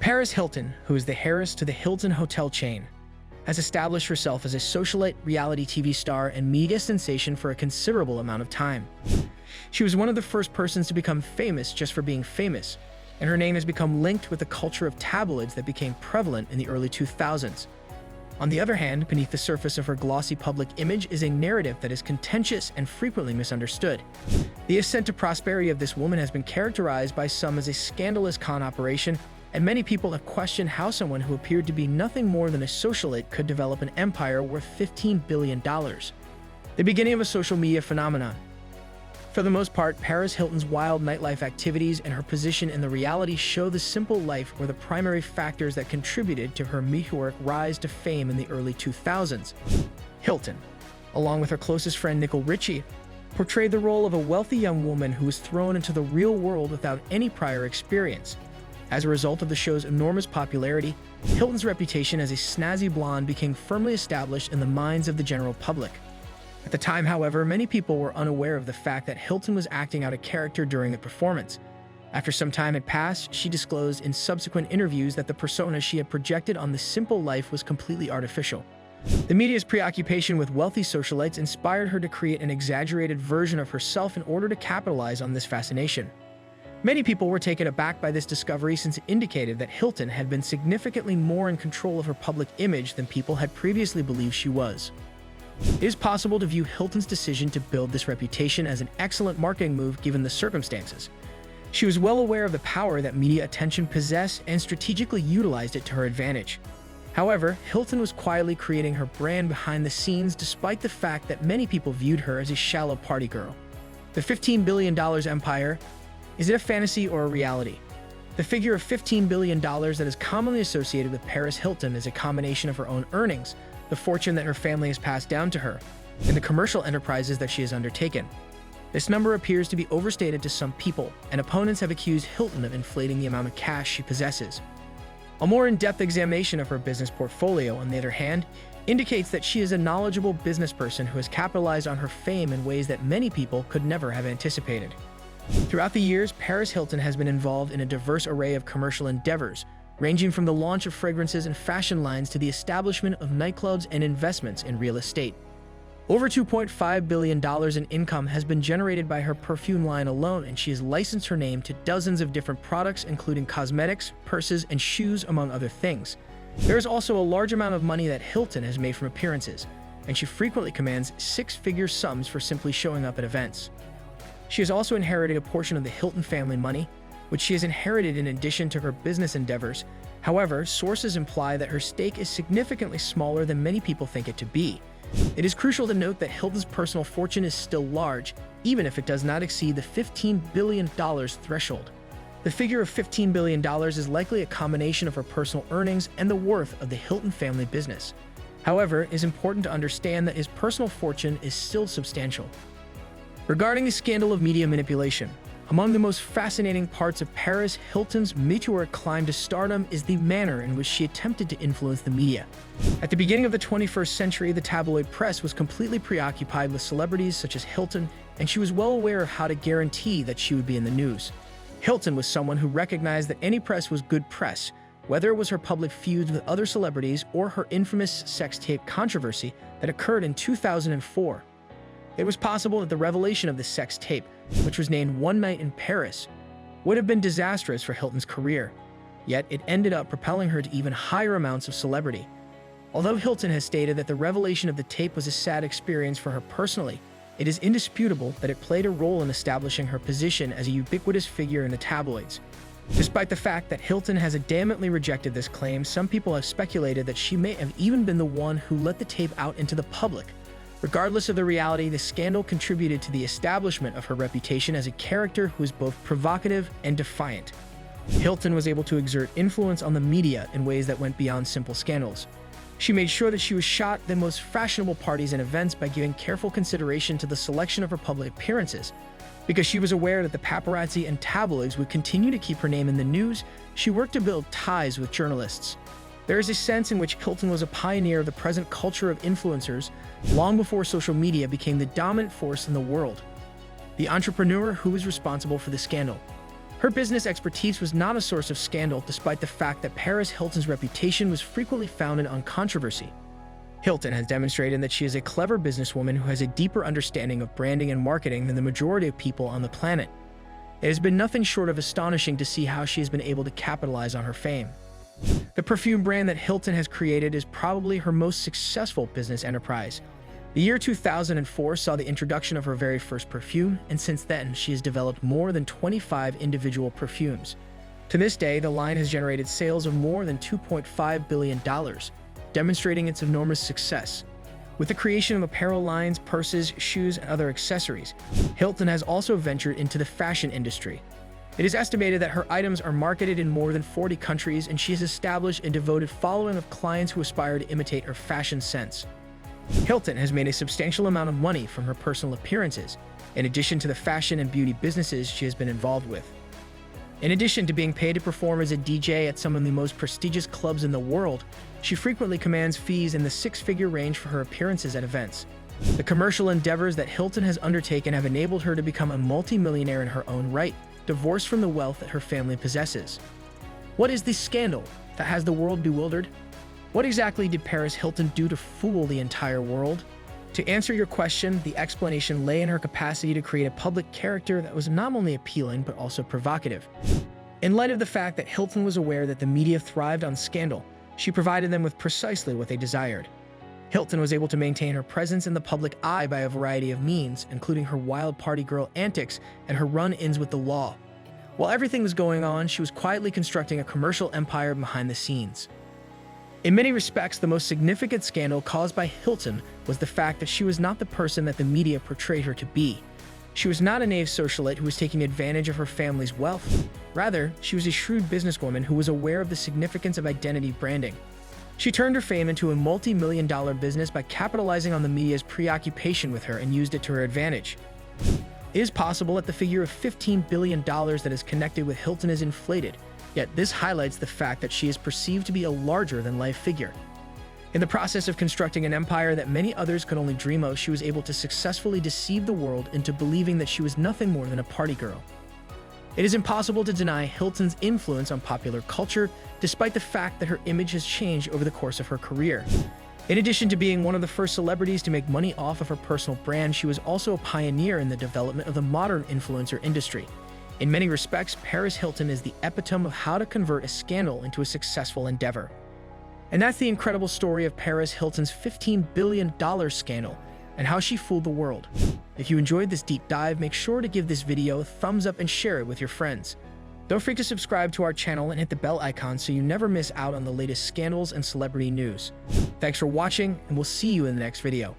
Paris Hilton, who is the heiress to the Hilton hotel chain, has established herself as a socialite reality TV star and media sensation for a considerable amount of time. She was one of the first persons to become famous just for being famous, and her name has become linked with the culture of tabloids that became prevalent in the early 2000s. On the other hand, beneath the surface of her glossy public image is a narrative that is contentious and frequently misunderstood. The ascent to prosperity of this woman has been characterized by some as a scandalous con operation, and many people have questioned how someone who appeared to be nothing more than a socialite could develop an empire worth $15 billion. The beginning of a social media phenomenon. For the most part, Paris Hilton's wild nightlife activities and her position in the reality show the simple life were the primary factors that contributed to her meteoric rise to fame in the early 2000s. Hilton, along with her closest friend Nicole Richie, portrayed the role of a wealthy young woman who was thrown into the real world without any prior experience. As a result of the show's enormous popularity, Hilton's reputation as a snazzy blonde became firmly established in the minds of the general public. At the time, however, many people were unaware of the fact that Hilton was acting out a character during the performance. After some time had passed, she disclosed in subsequent interviews that the persona she had projected on the simple life was completely artificial. The media's preoccupation with wealthy socialites inspired her to create an exaggerated version of herself in order to capitalize on this fascination. Many people were taken aback by this discovery since it indicated that Hilton had been significantly more in control of her public image than people had previously believed she was. It is possible to view Hilton's decision to build this reputation as an excellent marketing move given the circumstances. She was well aware of the power that media attention possessed and strategically utilized it to her advantage. However, Hilton was quietly creating her brand behind the scenes despite the fact that many people viewed her as a shallow party girl. The $15 billion empire, is it a fantasy or a reality? The figure of $15 billion that is commonly associated with Paris Hilton is a combination of her own earnings, the fortune that her family has passed down to her, and the commercial enterprises that she has undertaken. This number appears to be overstated to some people, and opponents have accused Hilton of inflating the amount of cash she possesses. A more in-depth examination of her business portfolio, on the other hand, indicates that she is a knowledgeable business person who has capitalized on her fame in ways that many people could never have anticipated. Throughout the years, Paris Hilton has been involved in a diverse array of commercial endeavors, ranging from the launch of fragrances and fashion lines to the establishment of nightclubs and investments in real estate. Over $2.5 billion in income has been generated by her perfume line alone, and she has licensed her name to dozens of different products, including cosmetics, purses, and shoes, among other things. There is also a large amount of money that Hilton has made from appearances, and she frequently commands six-figure sums for simply showing up at events. She has also inherited a portion of the Hilton family money, which she has inherited in addition to her business endeavors. However, sources imply that her stake is significantly smaller than many people think it to be. It is crucial to note that Hilton's personal fortune is still large, even if it does not exceed the $15 billion threshold. The figure of $15 billion is likely a combination of her personal earnings and the worth of the Hilton family business. However, it is important to understand that his personal fortune is still substantial. Regarding the scandal of media manipulation, among the most fascinating parts of Paris Hilton's meteoric climb to stardom is the manner in which she attempted to influence the media. At the beginning of the 21st century, the tabloid press was completely preoccupied with celebrities such as Hilton, and she was well aware of how to guarantee that she would be in the news. Hilton was someone who recognized that any press was good press, whether it was her public feuds with other celebrities or her infamous sex tape controversy that occurred in 2004. It was possible that the revelation of the sex tape, which was named One Night in Paris, would have been disastrous for Hilton's career, yet it ended up propelling her to even higher amounts of celebrity. Although Hilton has stated that the revelation of the tape was a sad experience for her personally, it is indisputable that it played a role in establishing her position as a ubiquitous figure in the tabloids. Despite the fact that Hilton has adamantly rejected this claim, some people have speculated that she may have even been the one who let the tape out into the public. Regardless of the reality, the scandal contributed to the establishment of her reputation as a character who is both provocative and defiant. Hilton was able to exert influence on the media in ways that went beyond simple scandals. She made sure that she was shot at the most fashionable parties and events by giving careful consideration to the selection of her public appearances. Because she was aware that the paparazzi and tabloids would continue to keep her name in the news, she worked to build ties with journalists. There is a sense in which Hilton was a pioneer of the present culture of influencers long before social media became the dominant force in the world. The entrepreneur who was responsible for the scandal. Her Her business expertise was not a source of scandal, despite the fact that Paris Hilton's reputation was frequently founded on controversy. Hilton has demonstrated that she is a clever businesswoman who has a deeper understanding of branding and marketing than the majority of people on the planet. It has been nothing short of astonishing to see how she has been able to capitalize on her fame. The perfume brand that Hilton has created is probably her most successful business enterprise. The year 2004 saw the introduction of her very first perfume, and since then, she has developed more than 25 individual perfumes. To this day, the line has generated sales of more than $2.5 billion, demonstrating its enormous success. With the creation of apparel lines, purses, shoes, and other accessories, Hilton has also ventured into the fashion industry. It is estimated that her items are marketed in more than 40 countries, and she has established a devoted following of clients who aspire to imitate her fashion sense. Hilton has made a substantial amount of money from her personal appearances, in addition to the fashion and beauty businesses she has been involved with. In addition to being paid to perform as a DJ at some of the most prestigious clubs in the world, she frequently commands fees in the six-figure range for her appearances at events. The commercial endeavors that Hilton has undertaken have enabled her to become a multi-millionaire in her own right, divorced from the wealth that her family possesses. What is the scandal that has the world bewildered? What exactly did Paris Hilton do to fool the entire world? To answer your question, the explanation lay in her capacity to create a public character that was not only appealing but also provocative. In light of the fact that Hilton was aware that the media thrived on scandal, she provided them with precisely what they desired. Hilton was able to maintain her presence in the public eye by a variety of means, including her wild party girl antics and her run-ins with the law. While everything was going on, she was quietly constructing a commercial empire behind the scenes. In many respects, the most significant scandal caused by Hilton was the fact that she was not the person that the media portrayed her to be. She was not a naive socialite who was taking advantage of her family's wealth. Rather, she was a shrewd businesswoman who was aware of the significance of identity branding. She turned her fame into a multi-million-dollar business by capitalizing on the media's preoccupation with her and used it to her advantage. It is possible that the figure of $15 billion that is connected with Hilton is inflated, yet this highlights the fact that she is perceived to be a larger-than-life figure. In the process of constructing an empire that many others could only dream of, she was able to successfully deceive the world into believing that she was nothing more than a party girl. It is impossible to deny Hilton's influence on popular culture, despite the fact that her image has changed over the course of her career. In addition to being one of the first celebrities to make money off of her personal brand, she was also a pioneer in the development of the modern influencer industry. In many respects, Paris Hilton is the epitome of how to convert a scandal into a successful endeavor. And that's the incredible story of Paris Hilton's $15 billion scandal and how she fooled the world. If you enjoyed this deep dive, make sure to give this video a thumbs up and share it with your friends. Don't forget to subscribe to our channel and hit the bell icon so you never miss out on the latest scandals and celebrity news. Thanks for watching, and we'll see you in the next video.